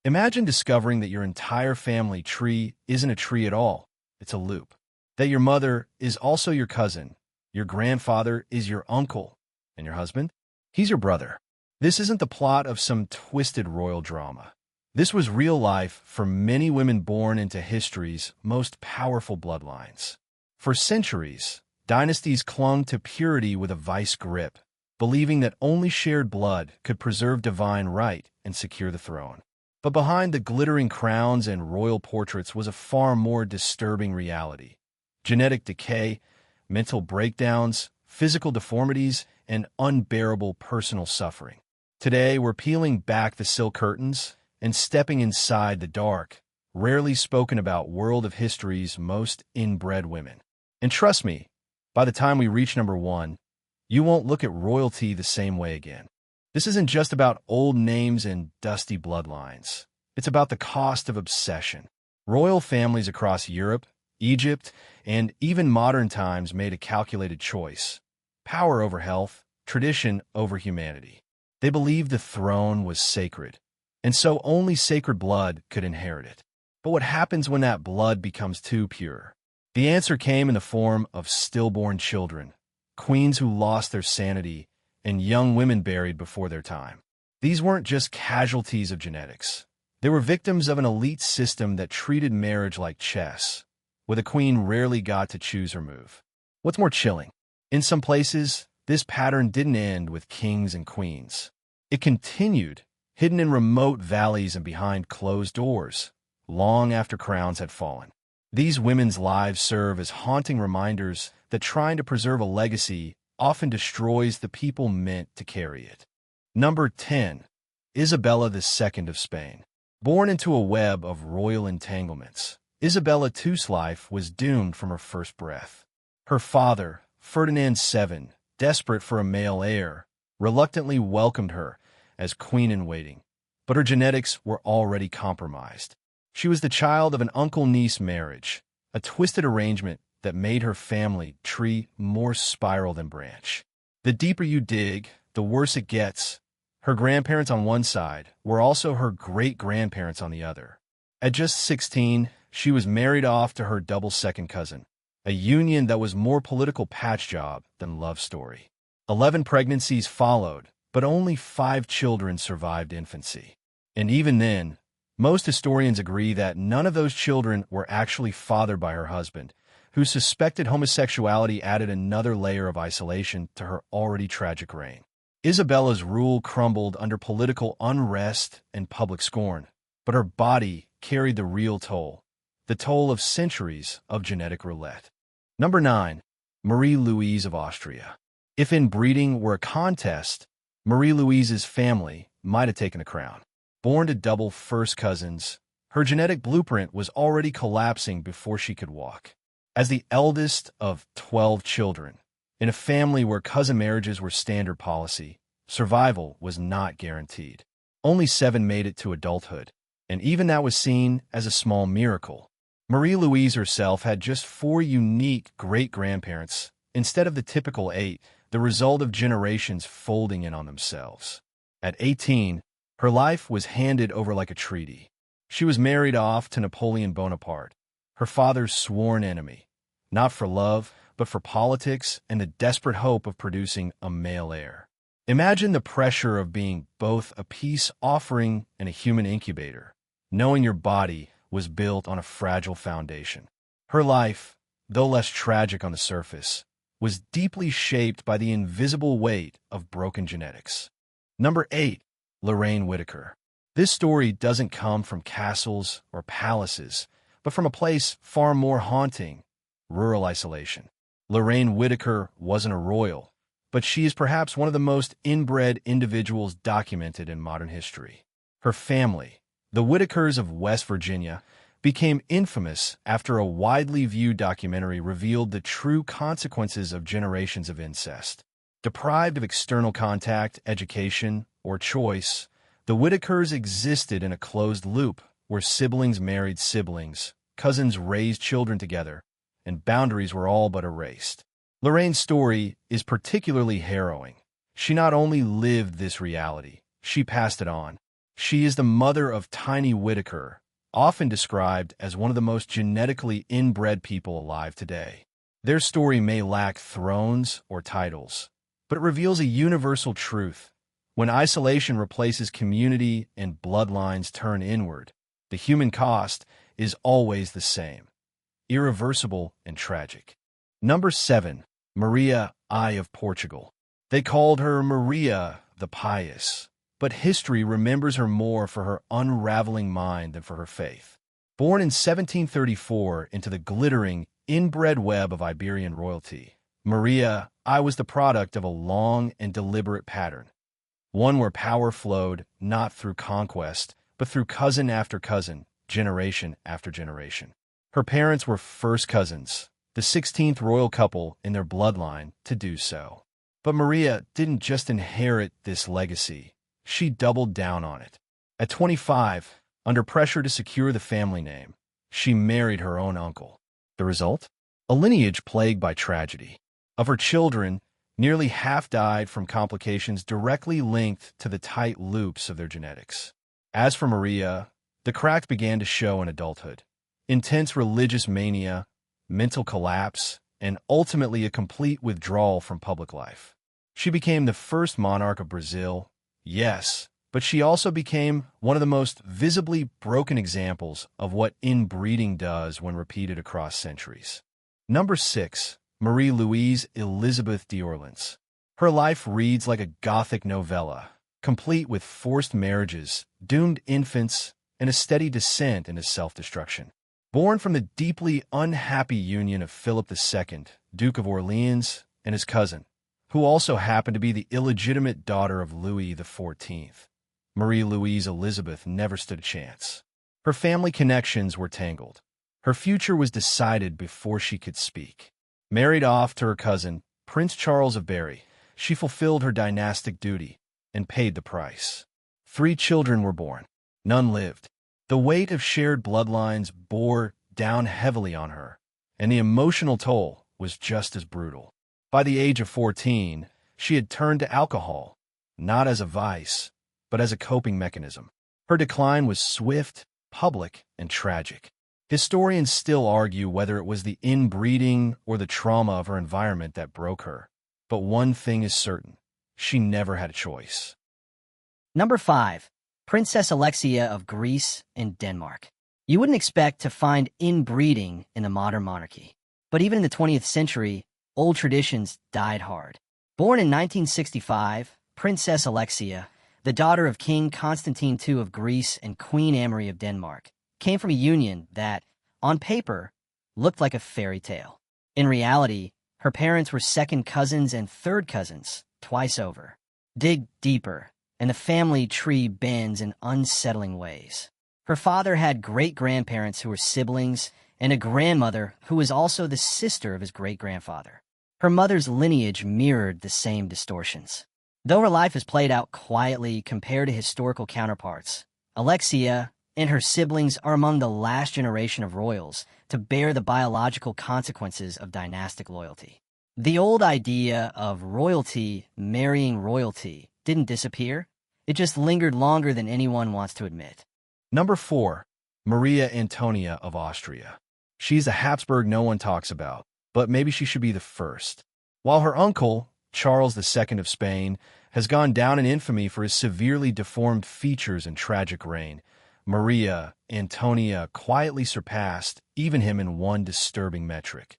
Imagine discovering that your entire family tree isn't a tree at all. It's a loop. That your mother is also your cousin, your grandfather is your uncle, and your husband? He's your brother. This isn't the plot of some twisted royal drama. This was real life for many women born into history's most powerful bloodlines. For centuries, dynasties clung to purity with a vice grip, believing that only shared blood could preserve divine right and secure the throne. But behind the glittering crowns and royal portraits was a far more disturbing reality. Genetic decay, mental breakdowns, physical deformities, and unbearable personal suffering. Today, we're peeling back the silk curtains and stepping inside the dark, rarely spoken about world of history's most inbred women. And trust me, by the time we reach number 1, you won't look at royalty the same way again. This isn't just about old names and dusty bloodlines. It's about the cost of obsession. Royal families across Europe, Egypt, and even modern times made a calculated choice. Power over health, tradition over humanity. They believed the throne was sacred, and so only sacred blood could inherit it. But what happens when that blood becomes too pure? The answer came in the form of stillborn children, queens who lost their sanity, and young women buried before their time. These weren't just casualties of genetics. They were victims of an elite system that treated marriage like chess, where the queen rarely got to choose her move. What's more chilling? In some places, this pattern didn't end with kings and queens. It continued, hidden in remote valleys and behind closed doors, long after crowns had fallen. These women's lives serve as haunting reminders that trying to preserve a legacy often destroys the people meant to carry it. Number 10. Isabella II of Spain. Born into a web of royal entanglements, Isabella II's life was doomed from her first breath. Her father, Ferdinand VII, desperate for a male heir, reluctantly welcomed her as queen-in-waiting, but her genetics were already compromised. She was the child of an uncle-niece marriage, a twisted arrangement that made her family tree more spiral than branch. The deeper you dig, the worse it gets. Her grandparents on one side were also her great-grandparents on the other. At just 16, she was married off to her double second cousin, a union that was more political patch job than love story. 11 pregnancies followed, but only 5 children survived infancy. And even then, most historians agree that none of those children were actually fathered by her husband, whose suspected homosexuality added another layer of isolation to her already tragic reign. Isabella's rule crumbled under political unrest and public scorn, but her body carried the real toll, the toll of centuries of genetic roulette. Number 9. Marie-Louise of Austria. If inbreeding were a contest, Marie-Louise's family might have taken the crown. Born to double first cousins, her genetic blueprint was already collapsing before she could walk. As the eldest of 12 children, in a family where cousin marriages were standard policy, survival was not guaranteed. Only 7 made it to adulthood, and even that was seen as a small miracle. Marie-Louise herself had just 4 unique great-grandparents instead of the typical 8, the result of generations folding in on themselves. At 18, her life was handed over like a treaty. She was married off to Napoleon Bonaparte, her father's sworn enemy, not for love, but for politics and the desperate hope of producing a male heir. Imagine the pressure of being both a peace offering and a human incubator, knowing your body was built on a fragile foundation. Her life, though less tragic on the surface, was deeply shaped by the invisible weight of broken genetics. Number 8. Lorraine Whittaker. This story doesn't come from castles or palaces, but from a place far more haunting, rural isolation. Lorraine Whittaker wasn't a royal, but she is perhaps one of the most inbred individuals documented in modern history. Her family, the Whittakers of West Virginia, became infamous after a widely viewed documentary revealed the true consequences of generations of incest. Deprived of external contact, education, or choice, the Whittakers existed in a closed loop where siblings married siblings, cousins raised children together, and boundaries were all but erased. Lorraine's story is particularly harrowing. She not only lived this reality, she passed it on, She is the mother of Tiny Whitaker, often described as one of the most genetically inbred people alive today. Their story may lack thrones or titles, but it reveals a universal truth. When isolation replaces community and bloodlines turn inward, the human cost is always the same: irreversible and tragic. Number 7. Maria I of Portugal. They called her Maria the Pious, but history remembers her more for her unraveling mind than for her faith. Born in 1734 into the glittering, inbred web of Iberian royalty, Maria I was the product of a long and deliberate pattern, one where power flowed not through conquest, but through cousin after cousin, generation after generation. Her parents were first cousins, the 16th royal couple in their bloodline to do so. But Maria didn't just inherit this legacy, she doubled down on it. At 25, under pressure to secure the family name, she married her own uncle. The result? A lineage plagued by tragedy. Of her children, nearly half died from complications directly linked to the tight loops of their genetics. As for Maria, the cracks began to show in adulthood. Intense religious mania, mental collapse, and ultimately a complete withdrawal from public life. She became the first monarch of Brazil, yes, but she also became one of the most visibly broken examples of what inbreeding does when repeated across centuries. Number 6. Marie-Louise Elizabeth d'Orleans. Her life reads like a Gothic novella, complete with forced marriages, doomed infants, and a steady descent into self-destruction. Born from the deeply unhappy union of Philip II, Duke of Orleans, and his cousin, who also happened to be the illegitimate daughter of Louis XIV, Marie-Louise Elizabeth never stood a chance. Her family connections were tangled. Her future was decided before she could speak. Married off to her cousin, Prince Charles of Berry, she fulfilled her dynastic duty and paid the price. 3 children were born. None lived. The weight of shared bloodlines bore down heavily on her, and the emotional toll was just as brutal. By the age of 14, she had turned to alcohol, not as a vice, but as a coping mechanism. Her decline was swift, public, and tragic. Historians still argue whether it was the inbreeding or the trauma of her environment that broke her. But one thing is certain: she never had a choice. Number 5. Princess Alexia of Greece and Denmark. You wouldn't expect to find inbreeding in the modern monarchy. But even in the 20th century, old traditions died hard. Born in 1965, Princess Alexia, the daughter of King Constantine II of Greece and Queen Amory of Denmark, came from a union that, on paper, looked like a fairy tale. In reality, her parents were second cousins and third cousins, twice over. Dig deeper, and the family tree bends in unsettling ways. Her father had great-grandparents who were siblings, and a grandmother who was also the sister of his great-grandfather. Her mother's lineage mirrored the same distortions. Though her life is played out quietly compared to historical counterparts, Alexia and her siblings are among the last generation of royals to bear the biological consequences of dynastic loyalty. The old idea of royalty marrying royalty didn't disappear. It just lingered longer than anyone wants to admit. Number 4. Maria Antonia of Austria. She's a Habsburg no one talks about, but maybe she should be the first. While her uncle, Charles II of Spain, has gone down in infamy for his severely deformed features and tragic reign, Maria Antonia quietly surpassed even him in one disturbing metric: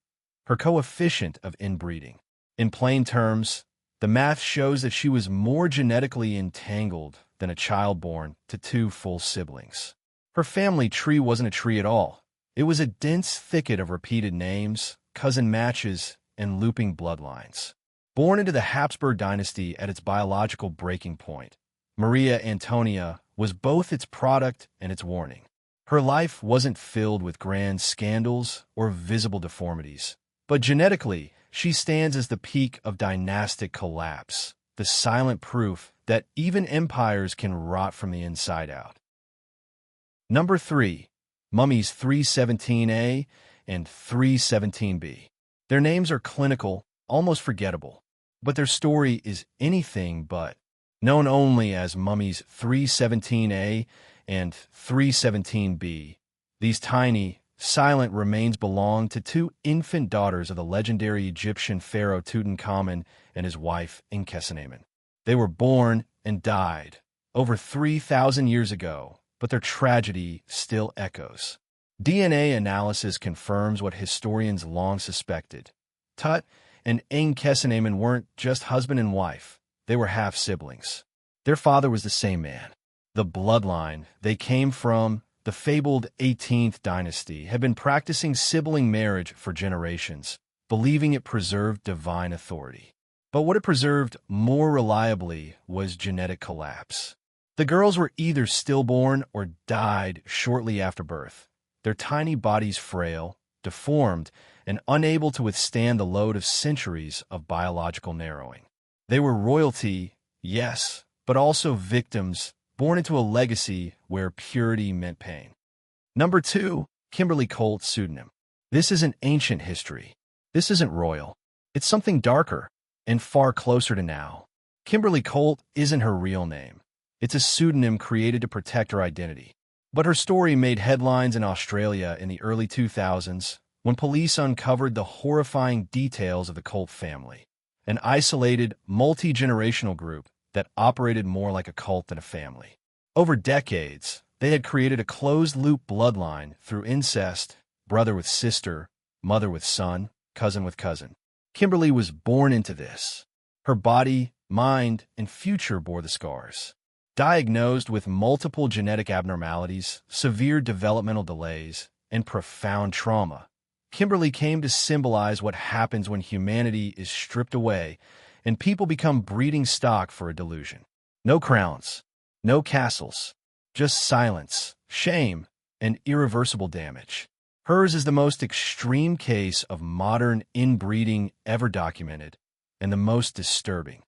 her coefficient of inbreeding. In plain terms, the math shows that she was more genetically entangled than a child born to 2 full siblings. Her family tree wasn't a tree at all. It was a dense thicket of repeated names, cousin matches, and looping bloodlines. Born into the Habsburg dynasty at its biological breaking point, Maria Antonia was both its product and its warning. Her life wasn't filled with grand scandals or visible deformities, but genetically, she stands as the peak of dynastic collapse, the silent proof that even empires can rot from the inside out. Number 3. Mummies 317A and 317B. Their names are clinical, almost forgettable, but their story is anything but. known only as mummies 317A and 317B. These tiny, silent remains belong to two infant daughters of the legendary Egyptian pharaoh Tutankhamun and his wife Inkhesenamun. They were born and died over 3,000 years ago, but their tragedy still echoes. DNA analysis confirms what historians long suspected. Tut and Inkhesenamun weren't just husband and wife. They were half-siblings. Their father was the same man. The bloodline they came from, the fabled 18th dynasty, had been practicing sibling marriage for generations, believing it preserved divine authority. But what it preserved more reliably was genetic collapse. The girls were either stillborn or died shortly after birth, their tiny bodies frail, deformed, and unable to withstand the load of centuries of biological narrowing. They were royalty, yes, but also victims, born into a legacy where purity meant pain. Number 2, Kimberly Colt's pseudonym. This isn't ancient history. This isn't royal. It's something darker and far closer to now. Kimberly Colt isn't her real name. It's a pseudonym created to protect her identity. But her story made headlines in Australia in the early 2000s when police uncovered the horrifying details of the Colt family, an isolated, multi-generational group that operated more like a cult than a family. Over decades, they had created a closed-loop bloodline through incest, brother with sister, mother with son, cousin with cousin. Kimberly was born into this. Her body, mind, and future bore the scars. Diagnosed with multiple genetic abnormalities, severe developmental delays, and profound trauma, Kimberly came to symbolize what happens when humanity is stripped away and people become breeding stock for a delusion. No crowns, no castles, just silence, shame, and irreversible damage. Hers is the most extreme case of modern inbreeding ever documented, and the most disturbing.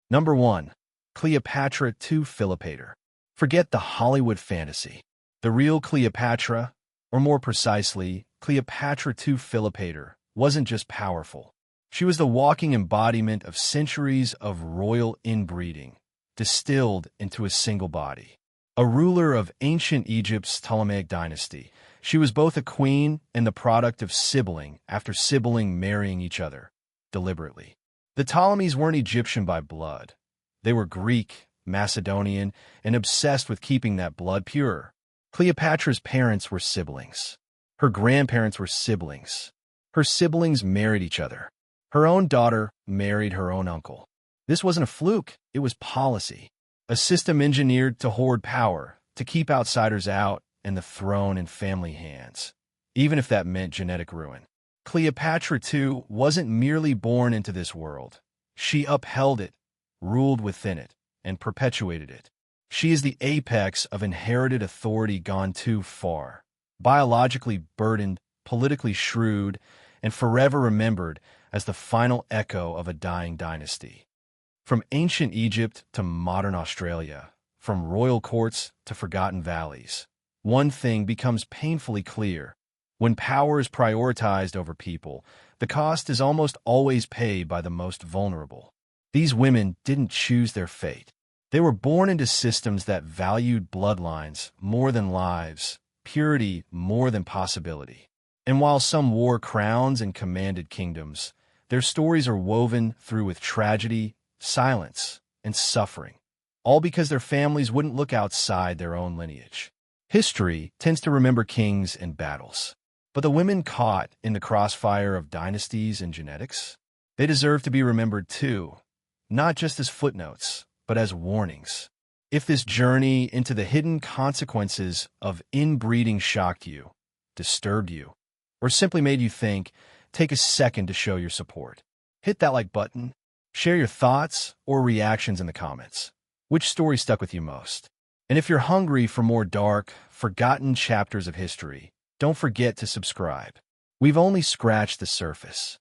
Number 1. Cleopatra II Philopator. Forget the Hollywood fantasy. The real Cleopatra, or more precisely, Cleopatra II Philopator, wasn't just powerful. She was the walking embodiment of centuries of royal inbreeding, distilled into a single body. A ruler of ancient Egypt's Ptolemaic dynasty, she was both a queen and the product of sibling after sibling marrying each other, deliberately. The Ptolemies weren't Egyptian by blood. They were Greek, Macedonian, and obsessed with keeping that blood pure. Cleopatra's parents were siblings. Her grandparents were siblings. Her siblings married each other. Her own daughter married her own uncle. This wasn't a fluke, it was policy. A system engineered to hoard power, to keep outsiders out, and the throne in family hands, even if that meant genetic ruin. Cleopatra, too, wasn't merely born into this world. She upheld it, ruled within it, and perpetuated it. She is the apex of inherited authority gone too far, biologically burdened, politically shrewd, and forever remembered as the final echo of a dying dynasty. From ancient Egypt to modern Australia, from royal courts to forgotten valleys, one thing becomes painfully clear. When power is prioritized over people, the cost is almost always paid by the most vulnerable. These women didn't choose their fate. They were born into systems that valued bloodlines more than lives, purity more than possibility. And while some wore crowns and commanded kingdoms, their stories are woven through with tragedy, silence, and suffering, all because their families wouldn't look outside their own lineage. History tends to remember kings and battles, but the women caught in the crossfire of dynasties and genetics, they deserve to be remembered too, not just as footnotes, but as warnings. If this journey into the hidden consequences of inbreeding shocked you, disturbed you, or simply made you think, take a second to show your support. Hit that like button. Share your thoughts or reactions in the comments. Which story stuck with you most? And if you're hungry for more dark, forgotten chapters of history, don't forget to subscribe. We've only scratched the surface.